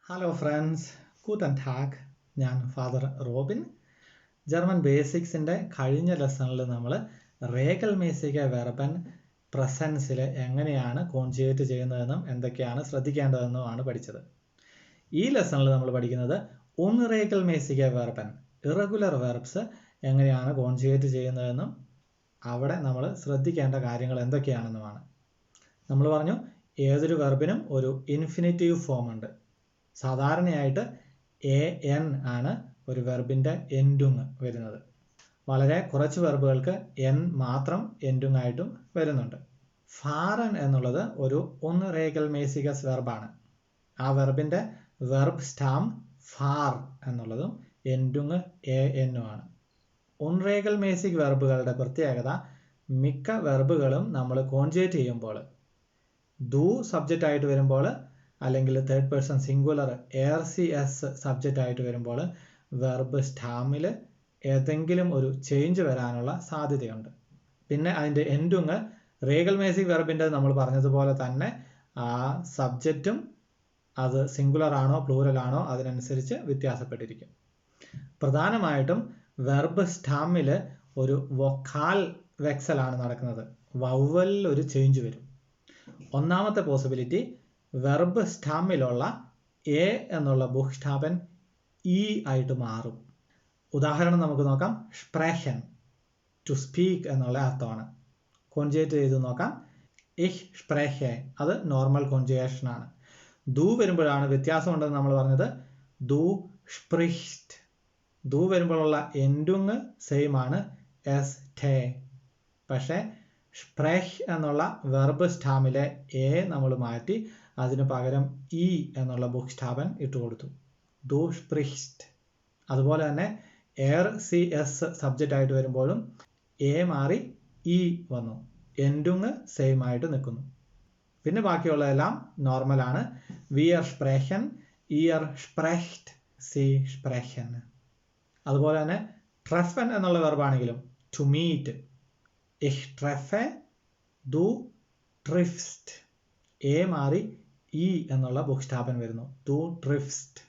Hello friends, ഗൂട്ടൻ ടാഗ്. ഞാൻ ഫാദർ റോബിൻ. ജർമ്മൻ ബേസിക്സിൻ്റെ കഴിഞ്ഞ ലെസണിൽ നമ്മൾ റേഗൽമേസിക വെർബൻ പ്രസൻസിൽ എങ്ങനെയാണ് കോൺജുഗേറ്റ് ചെയ്യുന്നതെന്നും എന്തൊക്കെയാണ് ശ്രദ്ധിക്കേണ്ടതെന്നുമാണ് പഠിച്ചത്. ഈ ലെസണിൽ നമ്മൾ പഠിക്കുന്നത് ഉൺറേഗൽമേസിക വെർബൻ ഇറഗുലർ വെർബ്സ് എങ്ങനെയാണ് കോൺജുഗേറ്റ് ചെയ്യുന്നതെന്നും അവിടെ നമ്മൾ ശ്രദ്ധിക്കേണ്ട കാര്യങ്ങൾ എന്തൊക്കെയാണെന്നുമാണ്. നമ്മൾ പറഞ്ഞു ഏതൊരു വെർബിനും ഒരു ഇൻഫിനിറ്റീവ് ഫോം ഉണ്ട്. സാധാരണയായിട്ട് an ആണ് ഒരു വെർബിൻ്റെ എൻഡുങ് വരുന്നത്. വളരെ കുറച്ച് വെർബുകൾക്ക് n മാത്രം എൻഡുങ് ആയിട്ടും വരുന്നുണ്ട്. ഫാരൻ എന്നുള്ളത് ഒരു ഉൺറേഗൽമേസികസ് വെർബാണ്. ആ വെർബിൻ്റെ വെർബ് സ്റ്റാം ഫാർ എന്നുള്ളതും എൻഡുങ് an ആണ്. ഉൺറേഗൽമേസിക് വെർബുകളുടെ പ്രത്യേകത മിക്ക വെർബുകളും നമ്മൾ കോൺജുഗേറ്റ് ചെയ്യുമ്പോൾ ദു സബ്ജക്റ്റ് ആയിട്ട് വരുമ്പോൾ അല്ലെങ്കിൽ third person singular ARCS subject ആയിട്ട് വരുമ്പോൾ വെർബ് സ്റ്റാമിൽ ഏതെങ്കിലും ഒരു ചേഞ്ച് വരാനുള്ള സാധ്യതയുണ്ട്. പിന്നെ അതിൻ്റെ എൻഡുങ് റേഗൽമേസിക് വെർബിൻ്റെ നമ്മൾ പറഞ്ഞതുപോലെ തന്നെ ആ സബ്ജക്റ്റും അത് സിംഗുലർ ആണോ പ്ലൂറൽ ആണോ അതിനനുസരിച്ച് വ്യത്യാസപ്പെട്ടിരിക്കും. പ്രധാനമായിട്ടും വെർബ് സ്റ്റാമിൽ ഒരു വൊക്കാൽ വെക്സലാണ് നടക്കുന്നത്. വവ്വലിൽ ഒരു ചേഞ്ച് വരും. ഒന്നാമത്തെ പോസിബിലിറ്റി വെർബ് സ്റ്റാമിലുള്ള എ എന്നുള്ള ബുക്സ്റ്റാബൻ ഇ ആയിട്ട് മാറും. ഉദാഹരണം നമുക്ക് നോക്കാം. സ്പ്രേഷൻ ടു സ്പീക്ക് എന്നുള്ള അർത്ഥമാണ്. കോൺജുഗേറ്റ് ചെയ്ത് നോക്കാം. ഇഹ് സ്പ്രേഹെ, അത് നോർമൽ കോൺജുഗേഷൻ ആണ്. ദു വരുമ്പോഴാണ് വ്യത്യാസമുണ്ടെന്ന് നമ്മൾ പറഞ്ഞത്. ദു സ്പ്രിഷ്റ്റ്. ദു വരുമ്പോഴുള്ള എൻഡുങ് സെയിം ആണ് എസ് ടെ. പക്ഷേ സ്പ്രേഹ് എന്നുള്ള വെർബ് സ്റ്റാമിലെ എ നമ്മൾ മാറ്റി അതിന് പകരം ഇ എന്നുള്ള ബുക്സ്റ്റാബൻ ഇട്ട് കൊടുത്തു. ദു സ്പ്രിഷ്റ്റ്. അതുപോലെ തന്നെ ARCS സബ്ജക്റ്റ് ആയിട്ട് വരുമ്പോഴും എ മാറി ഇ വന്നു. എൻഡുങ് സെയിം ആയിട്ട് നിൽക്കുന്നു. പിന്നെ ബാക്കിയുള്ളതെല്ലാം നോർമലാണ്. വിയർ സ്പ്രേഷൻ, ഇയർ സ്പ്രെഹ്റ്റ്, സി സ്പ്രേഷൻ. അതുപോലെ തന്നെ ട്രെഫൻ എന്നുള്ള വെർബാണെങ്കിലും ടു മീറ്റ്. ഇഹ് ട്രെഫെ, ദു ട്രിഫ്സ്റ്റ്. എ മാറി ഇ എന്നുള്ള ബുക്സ്റ്റാബൻ വരുന്നു. ദു ട്രിഫ്സ്റ്റ്,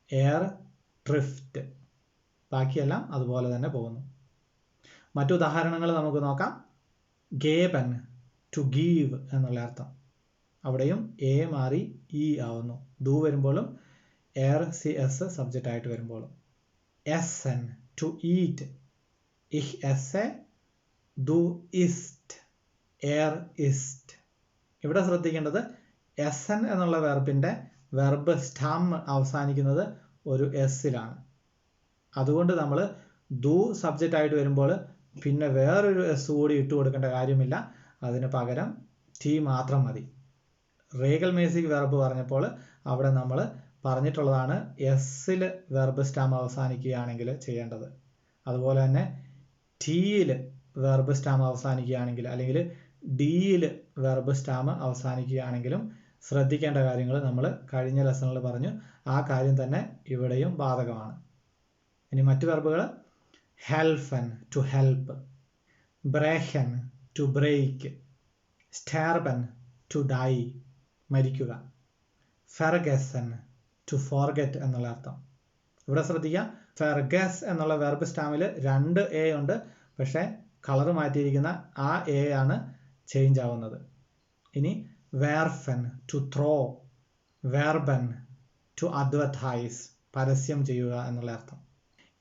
എയർ ട്രിഫ്റ്റ്. ബാക്കിയെല്ലാം അതുപോലെ തന്നെ പോകുന്നു. മറ്റു ഉദാഹരണങ്ങൾ നമുക്ക് നോക്കാം. ഗേബൻ ടു ഗീവ് എന്നുള്ള അർത്ഥം. അവിടെയും എ മാറി ഇ ആവുന്നു. ദു വരുമ്പോഴും ARCS സബ്ജക്റ്റ് ആയിട്ട് വരുമ്പോഴും. എസൻ ടു ഈറ്റ്. ഇഹ് എസെ, ദു ഇസ്റ്റ്, എയർ ഇസ്റ്റ്. ഇവിടെ ശ്രദ്ധിക്കേണ്ടത് എസൻ എന്നുള്ള വെർബിൻ്റെ വെർബ് സ്റ്റാം അവസാനിക്കുന്നത് ഒരു എസ്സിലാണ്. അതുകൊണ്ട് നമ്മൾ ദു സബ്ജക്റ്റ് ആയിട്ട് വരുമ്പോൾ പിന്നെ വേറൊരു എസ് കൂടി ഇട്ട് കൊടുക്കേണ്ട കാര്യമില്ല. അതിന് പകരം ടി മാത്രം മതി. റേഗൽമേസിക് വെർബ് പറഞ്ഞപ്പോൾ അവിടെ നമ്മൾ പറഞ്ഞിട്ടുള്ളതാണ് എസ്സിൽ വെർബ് സ്റ്റാം അവസാനിക്കുകയാണെങ്കിൽ ചെയ്യേണ്ടത്. അതുപോലെ തന്നെ ടിയിൽ വെർബ് സ്റ്റാം അവസാനിക്കുകയാണെങ്കിൽ അല്ലെങ്കിൽ ഡിയിൽ വെർബ് സ്റ്റാം അവസാനിക്കുകയാണെങ്കിലും ശ്രദ്ധിക്കേണ്ട കാര്യങ്ങൾ നമ്മൾ കഴിഞ്ഞ ലെസണിൽ പറഞ്ഞു. ആ കാര്യം തന്നെ ഇവിടെയും ബാധകമാണ്. ഇനി മറ്റു വെർബുകൾ ഹെൽഫൻ ടു ഹെൽപ്പ്, ബ്രേഹൻ ടു ബ്രേക്ക്, സ്റ്റെർബൻ ടു ഡൈ മരിക്കുക, ഫെർഗസൻ ടു ഫോർഗെറ്റ് എന്നുള്ള അർത്ഥം. ഇവിടെ ശ്രദ്ധിക്കുക, ഫെർഗസ് എന്നുള്ള വെർബ് സ്റ്റാമിൽ 2 എ ഉണ്ട്. പക്ഷേ കളർ മാറ്റിയിരിക്കുന്ന ആ എ ആണ് ചേഞ്ച് ആവുന്നത്. ഇനി വേർഫൻ ടു ത്രോ, വെർബൻ ടു അഡ്വർടൈസ് പരസ്യം ചെയ്യുക എന്നുള്ള അർത്ഥം.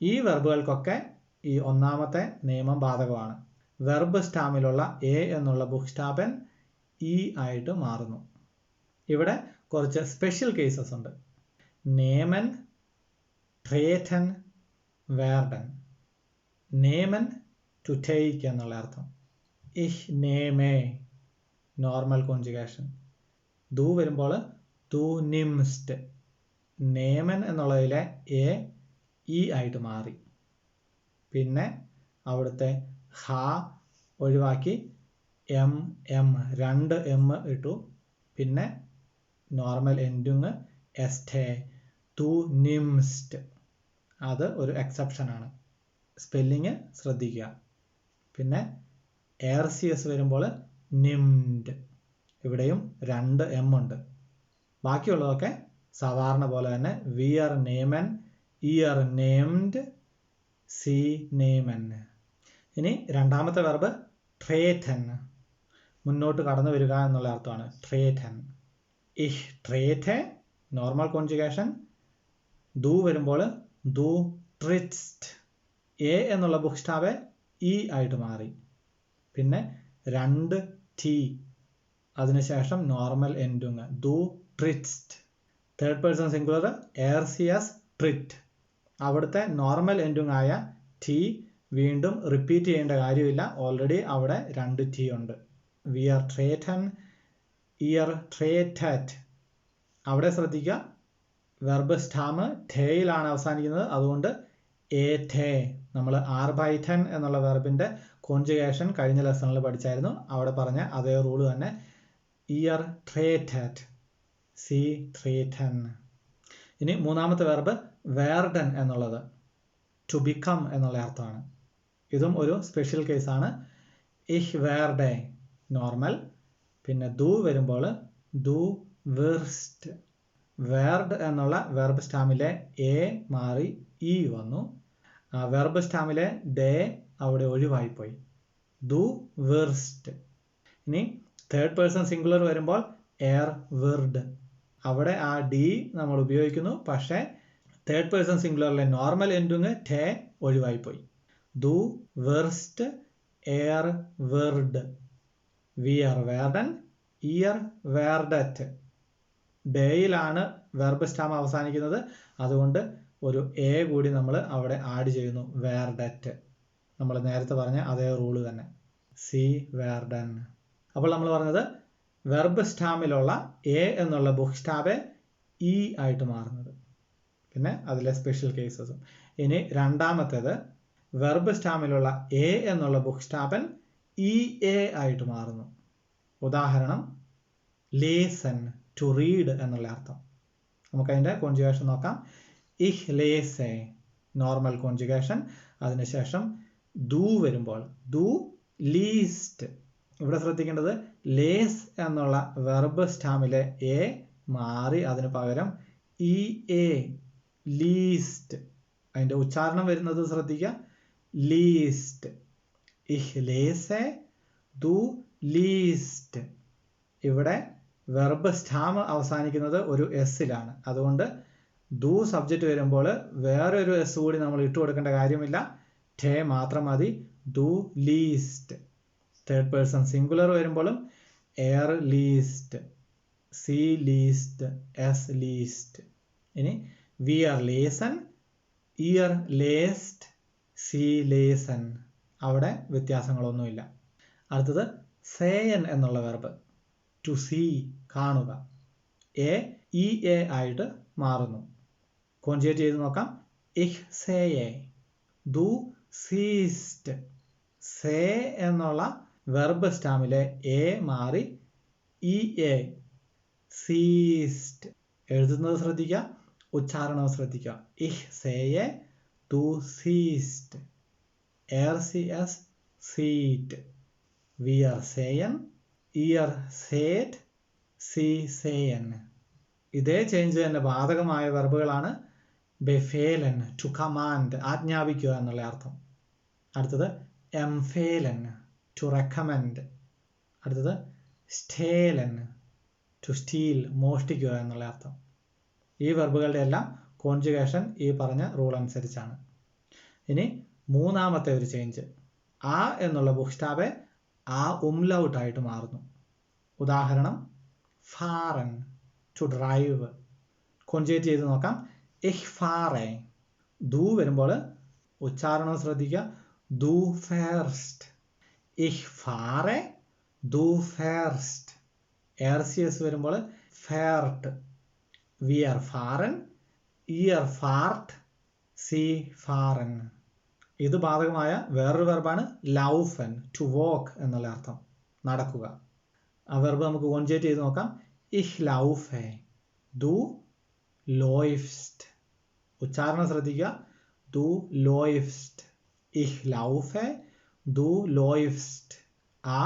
ഈ വെർബുകൾക്കൊക്കെ ഈ ഒന്നാമത്തെ നിയമം ബാധകമാണ്. വെർബ് സ്റ്റാമിലുള്ള എ എന്നുള്ള ബുക്സ്റ്റാബൻ ഇ ആയിട്ട് മാറുന്നു. ഇവിടെ കുറച്ച് സ്പെഷ്യൽ കേസസ് ഉണ്ട്. നേമൻ, ട്രേറ്റൻ, വേർഡൻ. നേമൻ ടു ടേക്ക് എന്നുള്ള അർത്ഥം. ഇഹ് നേമേ നോർമൽ കോൺജുഗേഷൻ. ദു വരുമ്പോൾ ദു നിംസ്റ്റ്. നേമൻ എന്നുള്ളതിലെ എ ഇ ആയിട്ട് മാറി. പിന്നെ അവിടുത്തെ ഹ ഒഴിവാക്കി എം 2 എം ഇട്ടു. പിന്നെ നോർമൽ എൻഡുങ് എസ്റ്റേ, ദു നിംസ്റ്റ്. അത് ഒരു എക്സെപ്ഷനാണ്. സ്പെല്ലിങ് ശ്രദ്ധിക്കുക. പിന്നെ ARCS വരുമ്പോൾ നിംഡ്. ഇവിടെയും 2 എം ഉണ്ട്. ബാക്കിയുള്ളതൊക്കെ സാധാരണ പോലെ തന്നെ വി ആർ നേമൻ, ഇ ആർ നേംഡ്, സി നേമൻ. ഇനി രണ്ടാമത്തെ വെർബ് ട്രേറ്റൻ, മുന്നോട്ട് കടന്നു വരിക എന്നുള്ള അർത്ഥമാണ് ട്രേറ്റൻ. ഇഹ് ട്രേറ്റെ നോർമൽ കോൺജുഗേഷൻ, ദു വരുമ്പോൾ ദു ട്രിറ്റ്സ്റ്റ്, എ എന്നുള്ള ബുക്സ്റ്റാവ് ഇ ആയിട്ട് മാറി. പിന്നെ 2 ടി, അതിനുശേഷം നോർമൽ എൻഡിങ് ദു ട്രിറ്റ്സ്റ്റ്. തേർഡ് പേഴ്സൺ സിംഗുലർ എർസിയസ് ട്രിറ്റ്, അവിടുത്തെ നോർമൽ എൻഡിങ് ആയ ടി വീണ്ടും റിപ്പീറ്റ് ചെയ്യേണ്ട കാര്യമില്ല, ഓൾറെഡി അവിടെ 2 ടി ഉണ്ട്. വി ആർ ട്രേറ്റൻ, ഇ ആർ ട്രേറ്ററ്റ്. അവിടെ ശ്രദ്ധിക്കുക, വെർബ് സ്റ്റാമ് ഠേയിലാണ് അവസാനിക്കുന്നത്, അതുകൊണ്ട് എ ഠേ. നമ്മൾ ആർബൈറ്റൻ എന്നുള്ള വെർബിന്റെ കോൺജുഗേഷൻ കഴിഞ്ഞ ലെസണിൽ പഠിച്ചായിരുന്നു, അവിടെ പറഞ്ഞ അതേ റൂള് തന്നെ. ഇ ആർ ട്രേറ്ററ്റ്, സി ട്രേറ്റൻ. ഇനി മൂന്നാമത്തെ വെർബ് വേർഡൻ എന്നുള്ളത് ടു ബിക്കം എന്നുള്ള അർത്ഥമാണ്. ഇതും ഒരു സ്പെഷ്യൽ കേസാണ്. ഇഹ് വേർഡെ നോർമൽ, പിന്നെ ദു വരുമ്പോൾ ദു വിർസ്റ്റ്. വേർഡ് എന്നുള്ള വെർബ് സ്റ്റാമിലെ എ മാറി ഇ വന്നു, വെർബ് സ്റ്റാമിലെ ഡേ അവിടെ ഒഴിവായിപ്പോയി, ദു വിർസ്റ്റ്. ഇനി തേർഡ് പേഴ്സൺ സിംഗുലർ വരുമ്പോൾ എർ വിർഡ്, അവിടെ ആ ഡി നമ്മൾ ഉപയോഗിക്കുന്നു, പക്ഷേ തേർഡ് പേഴ്സൺ സിംഗുലറിലെ നോർമൽ എൻഡിങ് ഠേ ഒഴിവായിപ്പോയി. ദു വെർസ്റ്റ്, എർ വെർഡ്. വി ആർ വേർഡൻ, ഇ ആർ വേർഡറ്റ്. ഡേയിലാണ് വെർബ് സ്റ്റാം അവസാനിക്കുന്നത്, അതുകൊണ്ട് ഒരു എ കൂടി നമ്മൾ അവിടെ ആഡ് ചെയ്യുന്നു, വേർഡറ്റ്. നമ്മൾ നേരത്തെ പറഞ്ഞ അതേ റൂള് തന്നെ, സി വേർഡൻ. അപ്പോൾ നമ്മൾ പറഞ്ഞത് വെർബ് സ്റ്റാമിലുള്ള എ എന്നുള്ള ബുക്സ്റ്റാബ് ഇ ആയിട്ട് മാറുന്നത്, പിന്നെ അതിലെ സ്പെഷ്യൽ കേസസും. ഇനി രണ്ടാമത്തേത് വെർബ് സ്റ്റാമിലുള്ള എ എന്നുള്ള ബുക്സ്റ്റാബൻ ഇ എ ആയിട്ട് മാറുന്നു. ഉദാഹരണം ലേസൻ, ടു റീഡ് എന്നുള്ള അർത്ഥം. നമുക്കതിൻ്റെ കോൺജുഗേഷൻ നോക്കാം. ഇഹ് ലേസെ നോർമൽ കോൺജുഗേഷൻ, അതിനുശേഷം ദു വരുമ്പോൾ ദു ലീസ്റ്റ്. ഇവിടെ ശ്രദ്ധിക്കേണ്ടത് ലേസ് എന്നുള്ള വെർബ് സ്റ്റാമിലെ എ മാറി അതിന് പകരം ഇ എ, ലീസ്റ്റ്. അതിൻ്റെ ഉച്ചാരണം വരുന്നത് ശ്രദ്ധിക്കുക, ലീസ്റ്റ്. ഇഹ് ലേസെ, ദു ലീസ്റ്റ്. ഇവിടെ വെർബ് സ്റ്റാം അവസാനിക്കുന്നത് ഒരു എസ്സിലാണ്, അതുകൊണ്ട് ദു സബ്ജക്റ്റ് വരുമ്പോൾ വേറൊരു എസ് കൂടി നമ്മൾ ഇട്ട് കൊടുക്കേണ്ട കാര്യമില്ല, ഠേ മാത്രം മതി, ദു ലീസ്റ്റ്. തേർഡ് പേഴ്സൺ സിംഗുലർ വരുമ്പോഴും എയർ ലീസ്റ്റ്, സി ലീസ്റ്റ്, എസ് ലീസ്റ്റ്. ഇനി വി ആർ ലേസൺ, ഇ ആർ ലേസ്റ്റ്, സി ലേസൺ. അവിടെ വ്യത്യാസങ്ങളൊന്നുമില്ല. അടുത്തത് സേയൻ എന്നുള്ള വെർബ് ടു സീ, കാണുക. എ ഇ എ ആയിട്ട് മാറുന്നു. കോൺജുഗേറ്റ് ചെയ്ത് നോക്കാം. ഇഹ് സേയെ, ദു സീസ്റ്റ്. സേ എന്നുള്ള വെർബ് സ്റ്റാമിലെ എ മാറി ഇ എ, സീസ്റ്റ്. എഴുതുന്നത് ശ്രദ്ധിക്കുക, ഉച്ചാരണം ശ്രദ്ധിക്കുക. ഇഹ് സേയെ, ദു സീസ്റ്റ്, എർ സി എസ്, സീറ്റ്. വി ആർ സേയൻ, ഇ ആർ സേറ്റ്, സി സേയൻ. ഇതേ ചേഞ്ച് തന്നെ ബാധകമായ വെർബുകളാണ്. ബെഫേലൻ, ടു കമാൻഡ്, ആജ്ഞാപിക്കുക എന്നുള്ള അർത്ഥം. അടുത്തത് എംഫേലൻ, ടു റെക്കമെൻഡ്. അടുത്തത് സ്റ്റേലൻ, ടു സ്റ്റീൽ, മോഷ്ടിക്കുക എന്നുള്ള അർത്ഥം. ഈ വെർബുകളുടെ എല്ലാം കോൺജുഗേഷൻ ഈ പറഞ്ഞ റൂൾ അനുസരിച്ചാണ്. ഇനി മൂന്നാമത്തെ ഒരു ചേഞ്ച്, ആ എന്നുള്ള ബുക്സ്റ്റാബ് ആ ഉംലൗട്ട് ആയിട്ട് മാറുന്നു. ഉദാഹരണം ഫാറൻ, ടു ഡ്രൈവ്. കോൺജുഗേറ്റ് ചെയ്ത് നോക്കാം. ഇഹ് ഫാറെ, ദു വരുമ്പോൾ ഉച്ചാരണം ശ്രദ്ധിക്കുക, ദു ഫേർസ്റ്റ്. ഇഹ് ഫാറെ, ദു ഫേർസ്റ്റ്. എർ സി എസ് വരുമ്പോൾ ഫേർട്ട്. വി ആർ ഫാറൻ, ഇ ആർ ഫാർട്ട്, സി ഫാറൻ. ഇത് ബാധകമായ വേറൊരു വെർബാണ് ലൗഫൻ, ടു വോക്ക് എന്നുള്ള അർത്ഥം, നടക്കുക. ആ വെർബ് നമുക്ക് കോൺജുഗേറ്റ് ചെയ്ത് നോക്കാം. ഇഹ് ലൗഫെ, ദു ലോയ്ഫ്സ്റ്റ്. ഉച്ചാരണം ശ്രദ്ധിക്കുക, ദു ലോയ്ഫ്സ്റ്റ്. ഇഹ് ലൗഫെ, ദു ലോയ്ഫ്സ്റ്റ്. ആ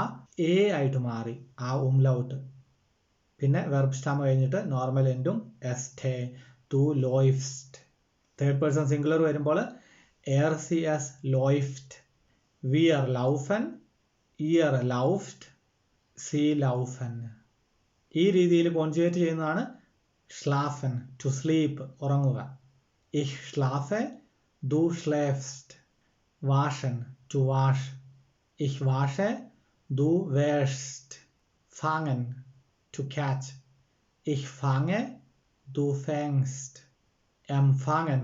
എ ആയിട്ട് മാറി, ആ ഉംലൗട്ട്. പിന്നെ വെർബ് സ്റ്റാം കഴിഞ്ഞിട്ട് normal എൻഡും എസ്റ്റേ, du läufst. Third person singular വരുമ്പോൾ sie es läuft, wir laufen, ihr lauft, sie laufen. ഈ രീതിയിൽ കോൺജുഗേറ്റ് ചെയ്യുന്നതാണ് schlafen, to sleep, ഉറങ്ങുക. Ich schlafe, du schläfst. waschen, to wash. Ich wasche, du wäschst. fangen, to catch. Ich fange, du fängst. empfangen,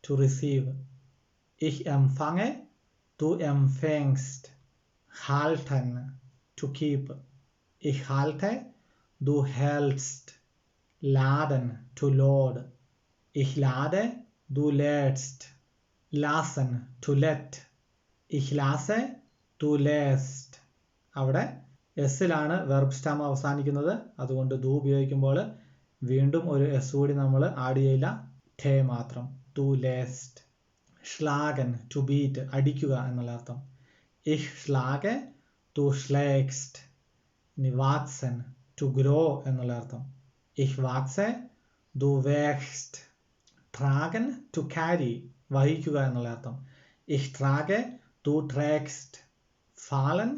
to receive. Ich empfange, du empfängst. halten, to keep. Ich halte, du hältst. laden, to load. Ich lade, du lädst. lassen, to let. Ich lasse, du lässt. അവിടെ എസ്സിലാണ് verb സ്റ്റാം അവസാനിക്കുന്നത്. അതുകൊണ്ട് ദു ഉപയോഗിക്കുമ്പോൾ വീണ്ടും ഒരു S കൂടി നമ്മൾ ആഡ് ചെയ്യില്ല, ഠേ മാത്രം. du lässt. schlagen, to beat, അടിക്കുക എന്നുള്ള അർത്ഥം. ich schlage, du schlägst. ഇനി wachsen, to grow എന്നുള്ള അർത്ഥം. ich wachse, du wächst. tragen, to carry, വഹിക്കുക എന്നുള്ള അർത്ഥം. ich trage, du trägst. fallen,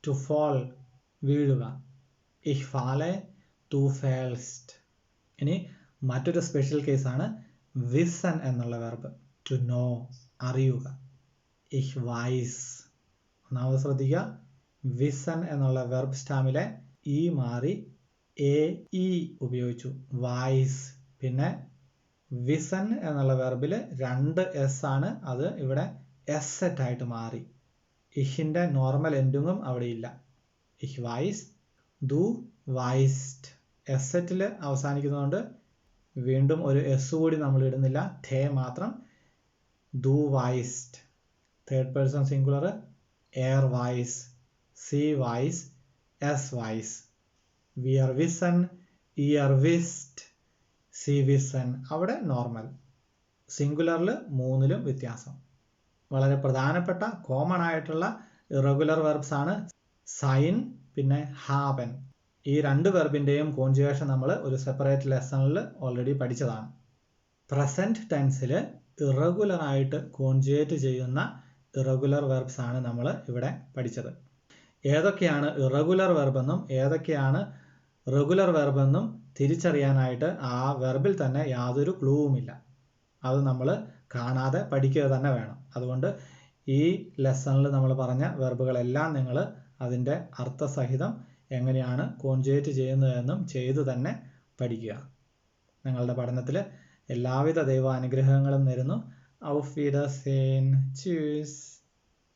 to fall, വീഴുക. ich falle, du fällst. ഇനി മറ്റൊരു സ്പെഷ്യൽ കേസാണ് wissen എന്നുള്ള വെർബ്, to know, അറിയുക. ich weiß. ഒന്നാമത് ശ്രദ്ധിക്കുക, wissen എന്നുള്ള വെർബ് സ്റ്റാമിലെ ഇ മാറി എ ഇ ഉപയോഗിച്ചു, weiß. പിന്നെ wissen എന്നുള്ള വെർബിൽ രണ്ട് എസ് ആണ്, അത് ഇവിടെ എസ് സെറ്റ് ആയിട്ട് മാറി. ഇഷിന്റെ നോർമൽ എൻഡിങ്ങും അവിടെ ഇല്ല. ich weiß, du weißt. എസ് സെറ്റിൽ അവസാനിക്കുന്നതുകൊണ്ട് വീണ്ടും ഒരു എസ് കൂടി നമ്മൾ ഇടുന്നില്ല, ഠേ മാത്രം. du weißt. Third person singular er weiß, sie weiß, es weiß. wir wissen, ihr wisst, sie wissen. അവിടെ നോർമൽ. സിംഗുലറിൽ മൂന്നിലും വ്യത്യാസം. വളരെ പ്രധാനപ്പെട്ട കോമൺ ആയിട്ടുള്ള ഇറഗുലർ വെർബ്സ് ആണ് സൈൻ, പിന്നെ ഹാബൻ. ഈ രണ്ട് വെർബിന്റെയും കോൺജുഗേഷൻ നമ്മൾ ഒരു സെപ്പറേറ്റ് ലെസണിൽ ഓൾറെഡി പഠിച്ചതാണ്. പ്രസന്റ് ടെൻസിൽ ഇറഗുലർ ആയിട്ട് കോൺജുഗേറ്റ് ചെയ്യുന്ന ഇറഗുലർ വെർബ്സ് ആണ് നമ്മൾ ഇവിടെ പഠിച്ചത്. ഏതൊക്കെയാണ് ഇറഗുലർ വെർബെന്നും ഏതൊക്കെയാണ് റെഗുലർ വെർബെന്നും തിരിച്ചറിയാനായിട്ട് ആ വെർബിൽ തന്നെ യാതൊരു ക്ലൂവുമില്ല. അത് നമ്മൾ കാണാതെ പഠിക്കുക തന്നെ വേണം. അതുകൊണ്ട് ഈ ലെസണിൽ നമ്മൾ പറഞ്ഞ വെർബുകളെല്ലാം നിങ്ങൾ അതിൻ്റെ അർത്ഥസഹിതം എങ്ങനെയാണ് കോൺജുഗേറ്റ് ചെയ്യുന്നതെന്നും ചെയ്തു തന്നെ പഠിക്കുക. നിങ്ങളുടെ പഠനത്തിൽ എല്ലാവിധ ദൈവാനുഗ്രഹങ്ങളും നേരുന്നു. Auf Wiedersehen. Tschüss.